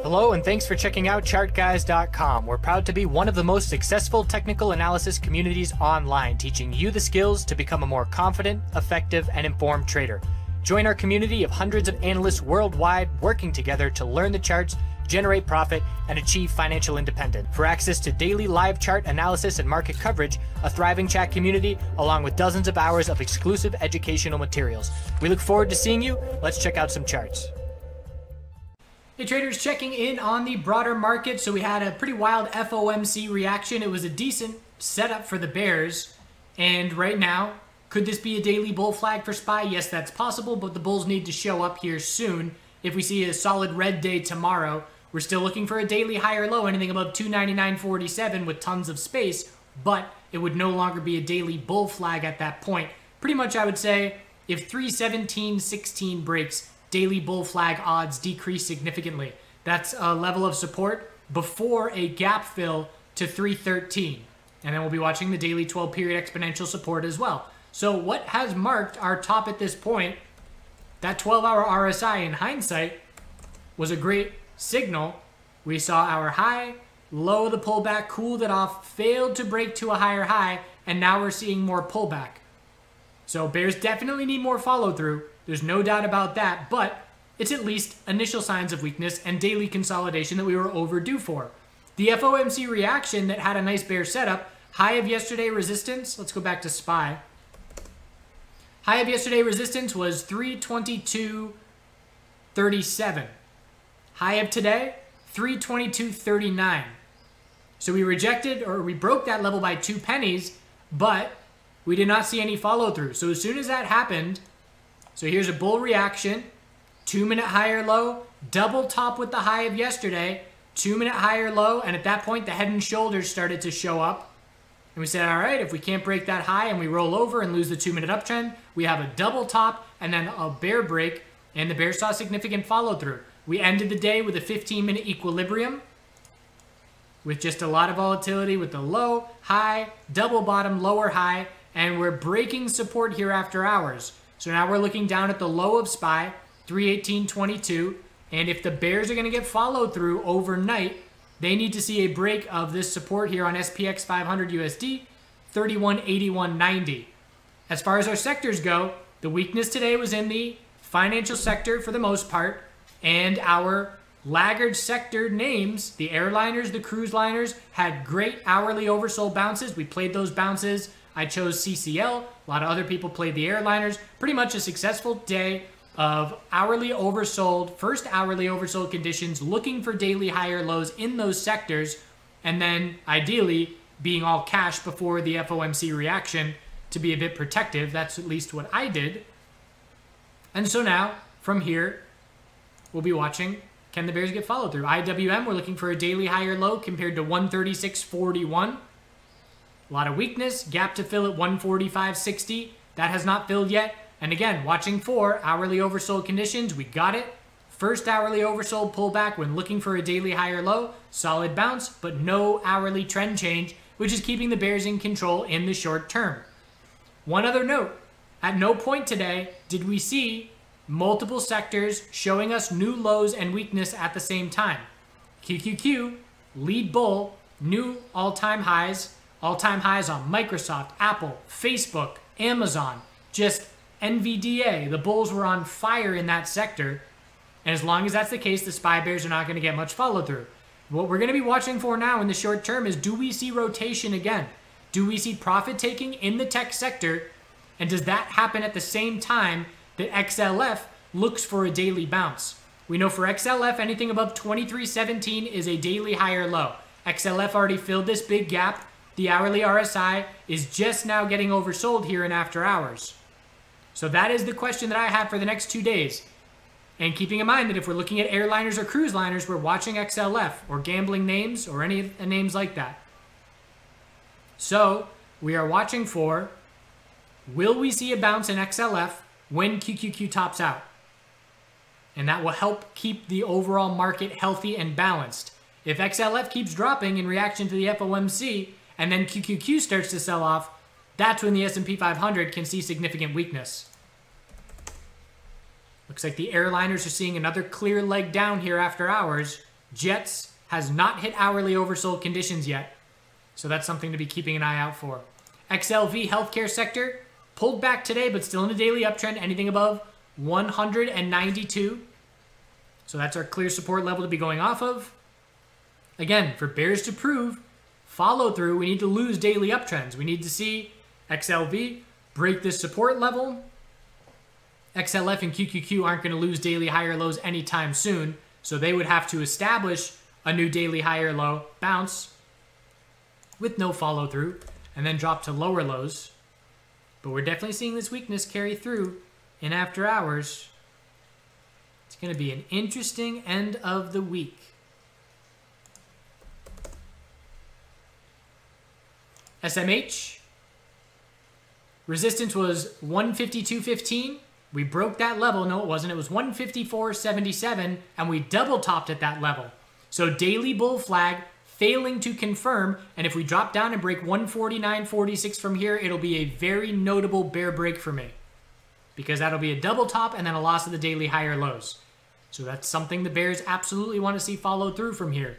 Hello and thanks for checking out ChartGuys.com. We're proud to be one of the most successful technical analysis communities online, teaching you the skills to become a more confident, effective, and informed trader. Join our community of hundreds of analysts worldwide working together to learn the charts, generate profit, and achieve financial independence. For access to daily live chart analysis and market coverage, a thriving chat community, along with dozens of hours of exclusive educational materials. We look forward to seeing you. Let's check out some charts. Hey traders, checking in on the broader market. So we had a pretty wild FOMC reaction. It was a decent setup for the bears. And right now, could this be a daily bull flag for SPY? Yes, that's possible, but the bulls need to show up here soon. If we see a solid red day tomorrow, we're still looking for a daily higher low, anything above 299.47 with tons of space, but it would no longer be a daily bull flag at that point. Pretty much I would say if 317.16 breaks, daily bull flag odds decrease significantly. That's a level of support before a gap fill to 313. And then we'll be watching the daily 12-period exponential support as well. So what has marked our top at this point, that 12-hour RSI in hindsight, was a great signal. We saw our high, low of the pullback, cooled it off, failed to break to a higher high, and now we're seeing more pullback. So bears definitely need more follow-through. There's no doubt about that, but it's at least initial signs of weakness and daily consolidation that we were overdue for. The FOMC reaction that had a nice bear setup, high of yesterday resistance, let's go back to SPY. High of yesterday resistance was 322.37. High of today, 322.39. So we rejected, or we broke that level by 2 pennies, but we did not see any follow through. So as soon as that happened, so here's a bull reaction, 2-minute higher low, double top with the high of yesterday, 2-minute higher low, and at that point the head and shoulders started to show up. And we said, all right, if we can't break that high and we roll over and lose the 2-minute uptrend, we have a double top and then a bear break, and the bear saw significant follow through. We ended the day with a 15-minute equilibrium with just a lot of volatility with the low, high, double bottom, lower high, and we're breaking support here after hours. So now we're looking down at the low of SPY, 318.22, and if the bears are going to get follow through overnight, they need to see a break of this support here on SPX 500 USD, 3181.90. As far as our sectors go, the weakness today was in the financial sector for the most part, and our laggard sector names, the airliners, the cruise liners, had great hourly oversold bounces. We played those bounces. I chose CCL. A lot of other people played the airliners. Pretty much a successful day of hourly oversold, first hourly oversold conditions, looking for daily higher lows in those sectors, and then ideally being all cash before the FOMC reaction to be a bit protective. That's at least what I did. And so now, from here, we'll be watching, can the bears get followed through? IWM, we're looking for a daily higher low compared to 136.41. A lot of weakness, gap to fill at 145.60. That has not filled yet. And again, watching for hourly oversold conditions. We got it. First hourly oversold pullback when looking for a daily higher low. Solid bounce, but no hourly trend change, which is keeping the bears in control in the short term. One other note, at no point today did we see multiple sectors showing us new lows and weakness at the same time. QQQ, lead bull, new all-time highs. All-time highs on Microsoft, Apple, Facebook, Amazon, just NVDA. The bulls were on fire in that sector. And as long as that's the case, the SPY bears are not going to get much follow-through. What we're going to be watching for now in the short term is, do we see rotation again? Do we see profit-taking in the tech sector? And does that happen at the same time that XLF looks for a daily bounce? We know for XLF, anything above 23.17 is a daily higher low. XLF already filled this big gap. The hourly RSI is just now getting oversold here in after hours. So that is the question that I have for the next 2 days. And keeping in mind that if we're looking at airliners or cruise liners, we're watching XLF or gambling names or any names like that. So we are watching for, will we see a bounce in XLF when QQQ tops out? And that will help keep the overall market healthy and balanced. If XLF keeps dropping in reaction to the FOMC, and then QQQ starts to sell off, that's when the S&P 500 can see significant weakness. Looks like the airliners are seeing another clear leg down here after hours. Jets has not hit hourly oversold conditions yet. So that's something to be keeping an eye out for. XLV healthcare sector pulled back today, but still in a daily uptrend. Anything above 192. So that's our clear support level to be going off of. Again, for bears to prove follow through, we need to lose daily uptrends. We need to see XLV break this support level. XLF and QQQ aren't going to lose daily higher lows anytime soon. So they would have to establish a new daily higher low, bounce with no follow through, and then drop to lower lows. But we're definitely seeing this weakness carry through in after hours. It's going to be an interesting end of the week. SMH. Resistance was 152.15. We broke that level. No, it wasn't. It was 154.77, and we double topped at that level. So daily bull flag failing to confirm, and if we drop down and break 149.46 from here, it'll be a very notable bear break for me, because that'll be a double top and then a loss of the daily higher lows. So that's something the bears absolutely want to see follow through from here.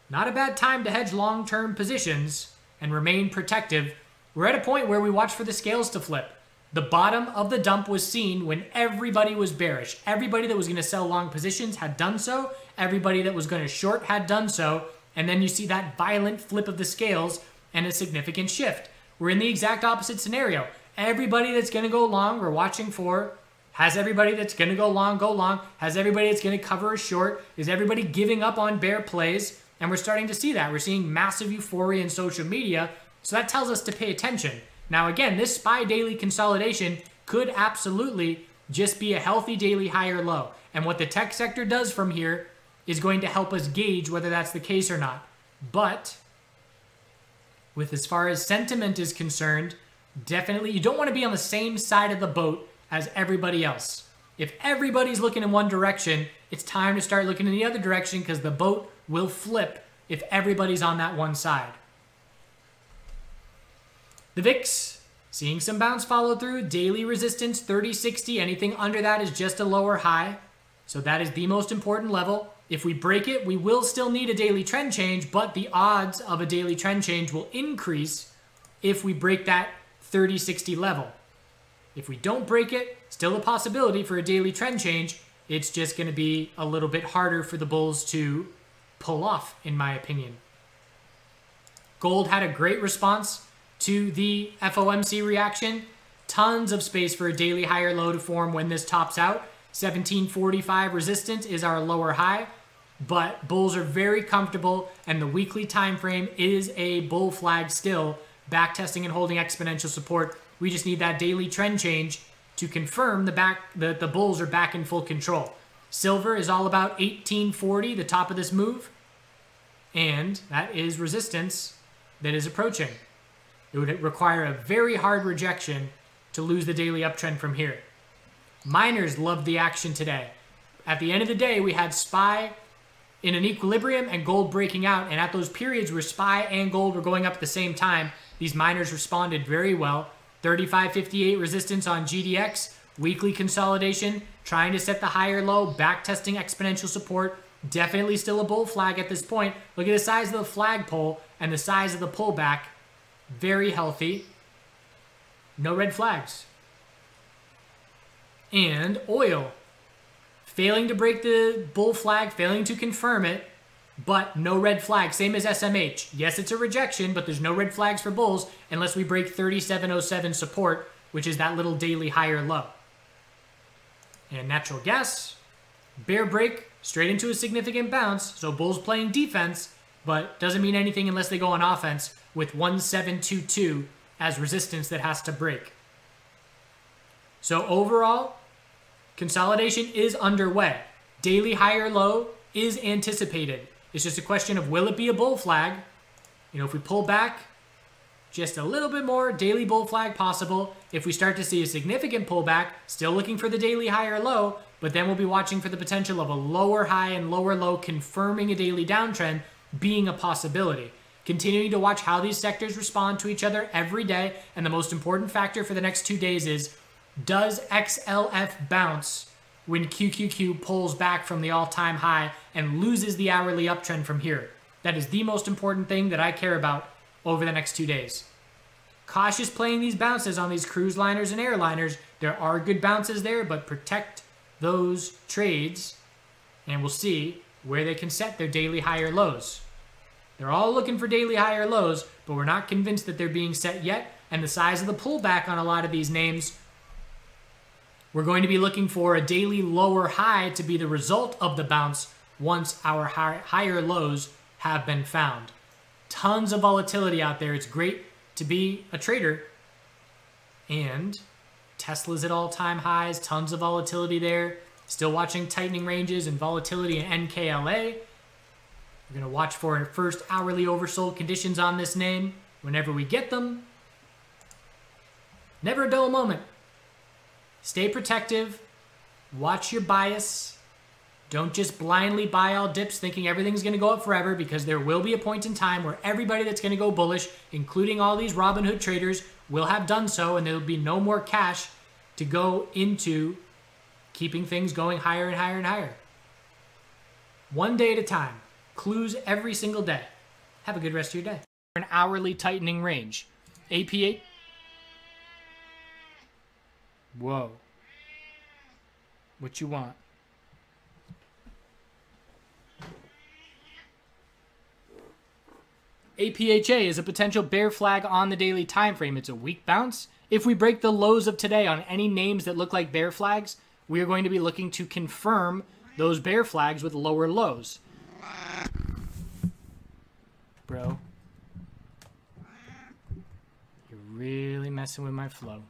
Not a bad time to hedge long-term positions and remain protective. We're at a point where we watch for the scales to flip. The bottom of the dump was seen when everybody was bearish. Everybody that was going to sell long positions had done so. Everybody that was going to short had done so. And then you see that violent flip of the scales and a significant shift. We're in the exact opposite scenario. Everybody that's going to go long, we're watching for. Has everybody that's going to go long, go long? Has everybody that's going to cover a short? Is everybody giving up on bear plays? And we're starting to see that. We're seeing massive euphoria in social media. So that tells us to pay attention. Now, again, this SPY daily consolidation could absolutely just be a healthy daily higher low. And what the tech sector does from here is going to help us gauge whether that's the case or not. But with as far as sentiment is concerned, definitely you don't want to be on the same side of the boat as everybody else. If everybody's looking in one direction, it's time to start looking in the other direction, because the boat will flip if everybody's on that one side. The VIX, seeing some bounce follow through. Daily resistance, 30.60. Anything under that is just a lower high. So that is the most important level. If we break it, we will still need a daily trend change, but the odds of a daily trend change will increase if we break that 30.60 level. If we don't break it, still a possibility for a daily trend change. It's just going to be a little bit harder for the bulls to pull off, in my opinion. Gold had a great response to the FOMC reaction. Tons of space for a daily higher low to form when this tops out. 1745 resistance is our lower high, but bulls are very comfortable, and the weekly time frame is a bull flag still, backtesting and holding exponential support. We just need that daily trend change to confirm the bulls are back in full control. Silver is all about 1840, the top of this move, and that is resistance that is approaching. It would require a very hard rejection to lose the daily uptrend from here. Miners loved the action today. At the end of the day, we had SPY in an equilibrium and gold breaking out, and at those periods where SPY and gold were going up at the same time, these miners responded very well. 35.58 resistance on GDX, weekly consolidation, trying to set the higher low, back testing exponential support. Definitely still a bull flag at this point. Look at the size of the flagpole and the size of the pullback. Very healthy. No red flags. And oil, failing to break the bull flag, failing to confirm it, but no red flag. Same as SMH. Yes, it's a rejection, but there's no red flags for bulls unless we break 3707 support, which is that little daily higher low. And natural gas, bear break, straight into a significant bounce. So bulls playing defense, but doesn't mean anything unless they go on offense, with 1722 as resistance that has to break. So overall, consolidation is underway. Daily higher low is anticipated. It's just a question of, will it be a bull flag? You know, if we pull back just a little bit more, daily bull flag possible. If we start to see a significant pullback, still looking for the daily higher low, but then we'll be watching for the potential of a lower high and lower low confirming a daily downtrend being a possibility. Continuing to watch how these sectors respond to each other every day, and the most important factor for the next 2 days is, does XLF bounce when QQQ pulls back from the all-time high and loses the hourly uptrend from here. That is the most important thing that I care about over the next 2 days. Cautious playing these bounces on these cruise liners and airliners. There are good bounces there, but protect those trades, and we'll see where they can set their daily higher lows. They're all looking for daily higher lows, but we're not convinced that they're being set yet, and the size of the pullback on a lot of these names, we're going to be looking for a daily lower high to be the result of the bounce once our higher lows have been found. Tons of volatility out there. It's great to be a trader. And Tesla's at all-time highs, tons of volatility there. Still watching tightening ranges and volatility in NKLA. We're going to watch for first hourly oversold conditions on this name whenever we get them. Never a dull moment. Stay protective. Watch your bias. Don't just blindly buy all dips thinking everything's going to go up forever, because there will be a point in time where everybody that's going to go bullish, including all these Robinhood traders, will have done so, and there will be no more cash to go into keeping things going higher and higher and higher. One day at a time. Clues every single day. Have a good rest of your day. An hourly tightening range. APA. Whoa. What you want? APHA is a potential bear flag on the daily time frame. It's a weak bounce. If we break the lows of today on any names that look like bear flags, we are going to be looking to confirm those bear flags with lower lows. Bro, you're really messing with my flow.